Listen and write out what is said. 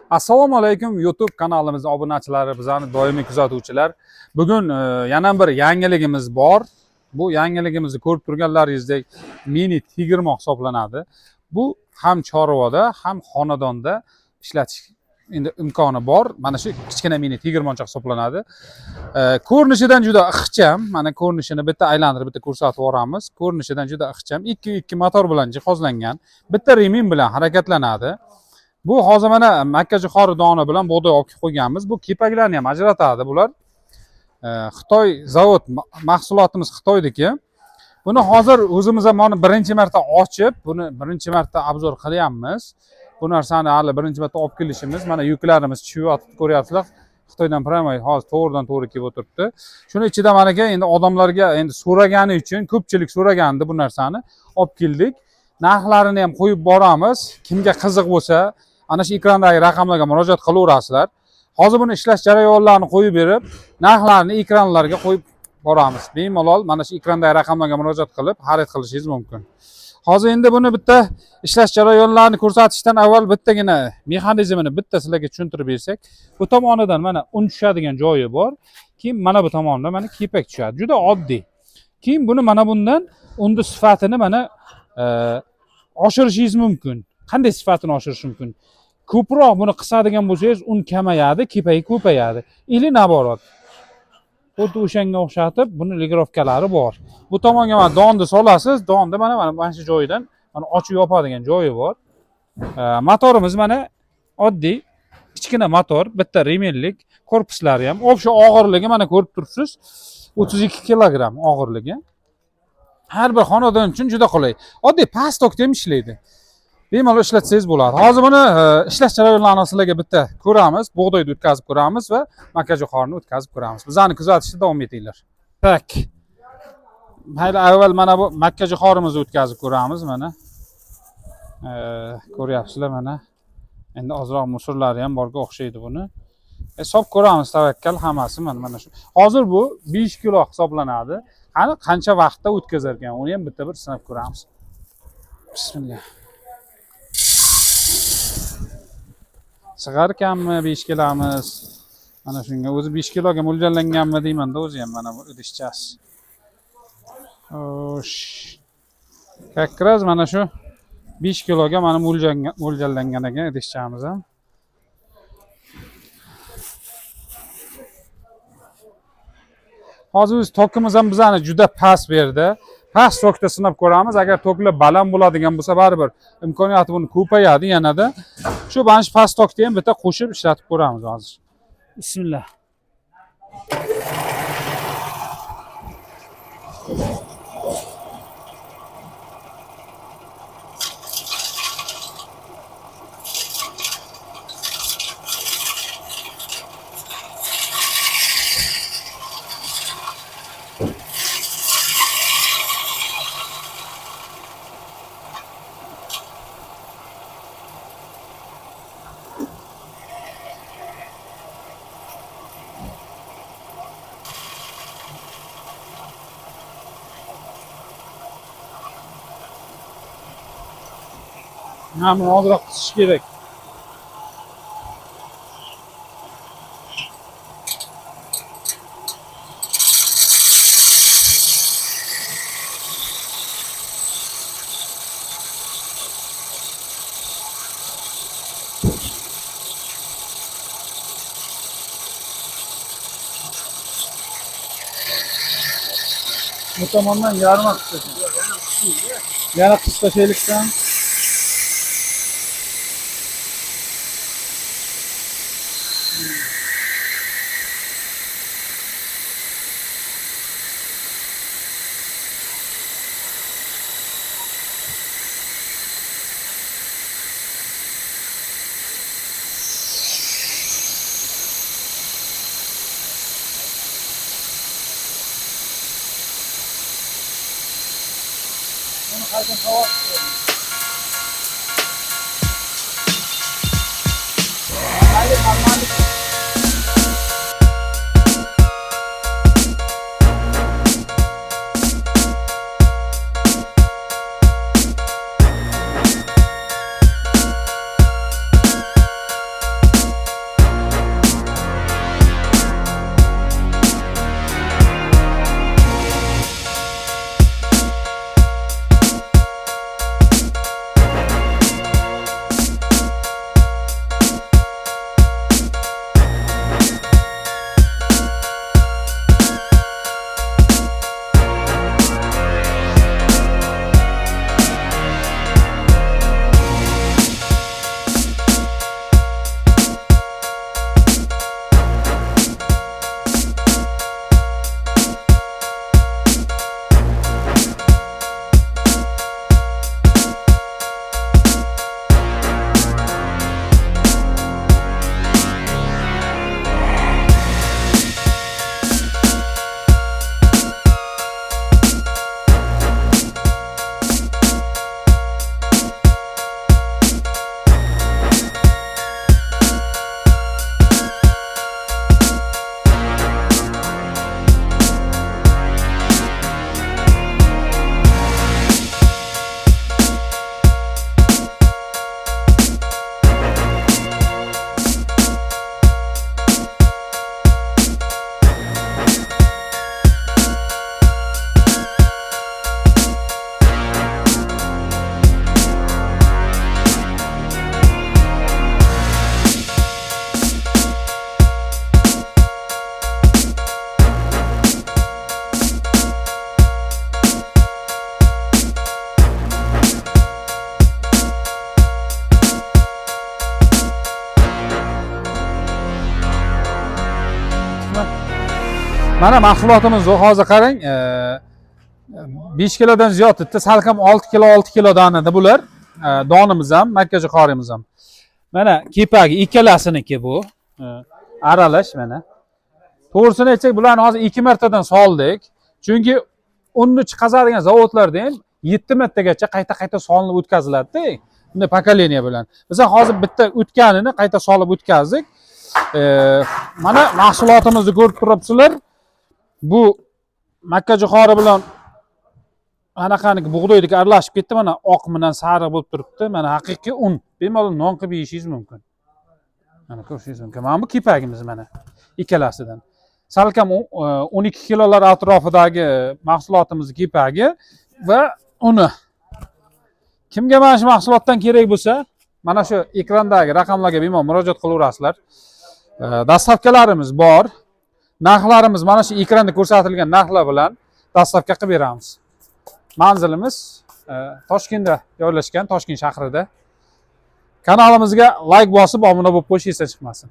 Assalomu alaykum YouTube kanalimiz obunachilari, bizlarni doimiy kuzatuvchilar. Bugun yana bir yangiligimiz bor. Bu yangiligimizni ko'rib turganlaringizdek mini tegirmoq hisoblanadi. Bu ham chorvada, ham xonadonda ishlatish endi imkoni bor. Mana shu kichkina mini tegirmoncha hisoblanadi. Ko'rinishidan juda ixcham. Mana ko'rinishini bitta aylantirib, bitta ko'rsatib o'ramiz. Ko'rinishidan juda ixcham. 2 motor bilan jihozlangan. Bitta remin bilan harakatlanadi. Bu hozir mana makkajo'xori doni bilan bug'doy olib qo'yganmiz. Bu kepaklarni ham ajratadi bular. Xitoy zavod mahsulotimiz Xitoydiki. Buni hozir o'zimiz ham mana birinchi marta ochib, buni birinchi marta obzor qilyapmiz. Bu narsani hali birinchi marta olib kelishimiz. Mana yuklarimiz tushyapti, ko'ryapsizlar. Xitoydan primoy hozir to'g'ridan-to'g'ri kelib o'tiribdi. Shuni ichida managa endi odamlarga endi so'ragani uchun, ko'pchilik so'ragandi bu narsani olib keldik. Narxlarini ham qo'yib boramiz. Kimga qiziq bo'lsa, ana shu ekrandagi raqamlarga murojaat qilaverasizlar. Hozir buni ishlash jarayonlarini qo'yib berib, narxlarini ekranlarga qo'yib boramiz. Bemalol mana shu ekrandagi raqamlarga murojaat qilib, xarid qilishingiz mumkin. Hozir endi buni bitta ishlash jarayonlarini ko'rsatishdan avval bittagina mexanizmini bitta sizlarga tushuntirib bersak, bu tomonidan mana un tushadigan joyi bor. Keyin mana bu tomondan mana kepak tushadi. Juda oddiy. Keyin buni mana bundan unni sifatini mana oshirishingiz mumkin. Qanday sifatini oshirish mumkin? Ko'proq buni qisadigan bo'lsangiz, un kamayadi, kepagi ko'payadi. Ili naborot. Xuddi o'shanga o'xshatib, buni legirovkalari bor. Bu tomonga mana donni solasiz, donni mana shu joyidan mana ochib yopadigan joyi bor. Motorimiz mana oddiy kichkina motor, bitta remellik, korpuslari ham, o'sha og'irligi mana ko'rib turibsiz, 32 kilogramm og'irligi. Har bir xonadon uchun juda qulay. Oddiy past tokda ham ishlaydi. Bemalol ishlatsangiz bo'ladi. Hozir buni ishlash jarayonlarini sizlarga bitta ko'ramiz, bug'doyni o'tkazib ko'ramiz va makkajo'xorini o'tkazib ko'ramiz. Bizlarni kuzatishda davom etinglar. Tak. Mayli, avval mana bu makkajo'xorimizni o'tkazib ko'ramiz mana. Ko'ryapsizlar mana. Endi ozroq musorlari ham borga o'xshaydi buni. Hisob ko'ramiz tavakkal hammasi mana shu. Hozir bu 5 kilo hisoblanadi. Qani qancha vaqtda o'tkazar ekan, uni ham bitta bir sinab ko'ramiz. Bismillah. Sig'ar ekanmi 5 kilomiz? Mana shunga o'zi 5 kiloga mo'ljallanganmi deyman-da o'zi ham mana bu idishchasi. Xo'sh. Kakraz mana shu 5 kiloga mana mo'ljallangan ekan idishchamiz ham. Hozir biz tokimiz ham bizani juda past berdi. Past tokda sinab ko'ramiz. Agar toklar baland bo'ladigan bo'lsa, baribir imkoniyati buni ko'payadi yanada. Shu mana shu past tokda ham bitta qo'shib ishlatib ko'ramiz hozir. Bismillah. Hamma ozroq qisish kerak. Bu tomondan yarım qisqa. Yana qisqa şeylikdan onu qaydan havo Mana mahsulotimiz bu. Hozir qarang, 5 kilodan ziyod etdi. Salkam 6 kilo 6 kilo donada bular. Donimiz ham, makkajo'xorimiz ham. Mana kepagi ikkalasiniki bu. Aralash mana. To'g'risini aytsak, bularni hozir 2 martadan soldik. Chunki unni chiqazadigan zavodlarda ham 7 martagacha qayta solinib o'tkaziladi-da. Bunday pokoleniya bilan. Biz hozir bitta o'tganini qayta solib o'tkazdik. Mana mahsulotimizni ko'rib turibsizlar. Bu makkajo'xori bilan anaqaniki bug'doydagi aralashib ketdi. Mana oq bilan sariq bo'lib turibdi. Mana haqiqiy un. Bemalol non qilib yeyishingiz mumkin. Mana ko'rishingiz mumkin. Mana bu kepagimiz mana ikkalasidan. Salkam 12 kilolar atrofidagi mahsulotimizning kepagi va uni. Kimga mana shu mahsulotdan kerak bo'lsa, mana shu ekrandagi raqamlarga bemalol murojaat qilaverasizlar. Dastavkalarimiz bor. Narxlarimiz mana shu ekranda ko'rsatilgan narxlar bilan dastavka qilib beramiz. Manzilimiz Toshkentda joylashgan, Toshkent shahrida. Kanalimizga like bosib, obuna bo'lib qo'yishingiz chiqmasin.